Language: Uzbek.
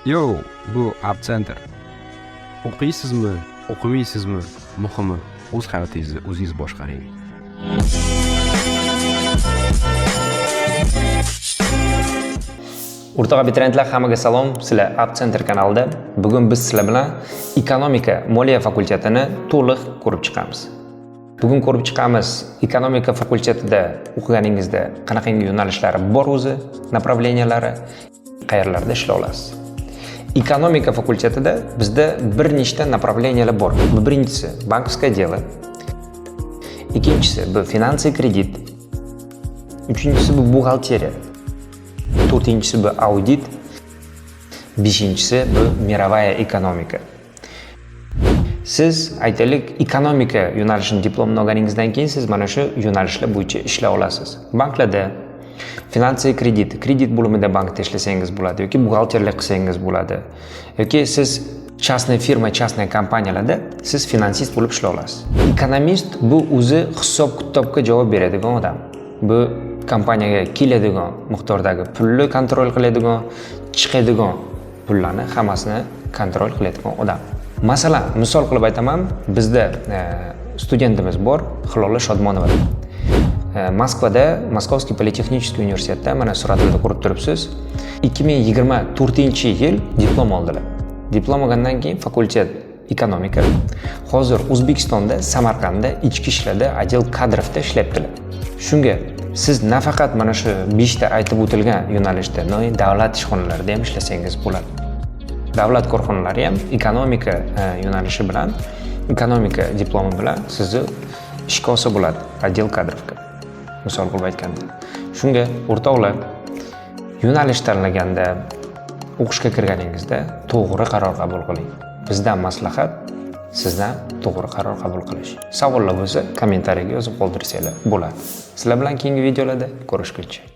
Yo, bu App Center. O'qiysizmi, o'qimaysizmi? Muhimi, o'z hayotingizni o'zingiz boshqaring. O'rtoq abituriyentlar, hammaga salom. Sizlar App Center kanalida. Bugun biz sizlar bilan ekonomika moliya fakultetini to'liq ko'rib chiqamiz. Bugun ko'rib chiqamiz, ekonomika fakultetida o'qiganingizda qanaqangi yo'nalishlari bor o'zi, направлениялari, qayerlarda ishlay olasiz. Ekonomika fakultetida bizda bir nechta направлениялар bor. Birinchisi bankovское дело. Ikkinchisi bu finans kredit. Uchinchisi bu buxgalteriya. To'rtinchisi bu audit. Beshinchisi bu mirovая ekonomika. Siz aytaylik ekonomika yo'nalishini diplomini olganingizdan keyin siz mana shu yo'nalishlar bo'yicha ishlay olasiz. Banklarda finans kredit bo'limida bankda ishlasangiz bo'ladi yoki buxgalterlik qilsangiz bo'ladi. Yoki siz частный firma, частный kompaniyalarda siz finansist bo'lib ishlay olasiz. Ekonomist bu o'zi hisob-kitobga javob beradigan odam. Bu kompaniyaga keladigan miqdordagi pulni kontrol qiladigan, chiqadigan pullarni hammasini kontrol qiladigan odam. Masalan, misol qilib aytaman, bizda studentimiz bor, Hilola Shodmonova. Moskvada Moskovskiy politexnicheskiy universitetda mana suratlarda ko'rib turibsiz. 2024-yil diplom oldilar. Diplom olgandan keyin fakultet ekonomika. Hozir O'zbekistonda Samarqandda ichki ishlarda отдел kadrovda ishlayaptilar. Shunga siz nafaqat mana shu 5 ta aytib o'tilgan yo'nalishda, davlat ishxonalarida ham ishlasangiz bo'ladi. Davlat korxonalari ham ekonomika yo'nalishi bilan, ekonomika diplomi bilan sizni ishga olsa bo'ladi, отдел kadrovga. Misol qilib aytganda. Shunga o'rtoqlar, yo'nalish tanlaganda, o'qishga kirganingizda to'g'ri qaror qabul qiling. Bizdan maslahat, sizdan to'g'ri qaror qabul qilish. Savollar bo'lsa, kommentariyaga yozib qoldirsanglar bo'ladi. Sizlar bilan keyingi videolarda ko'rishguncha.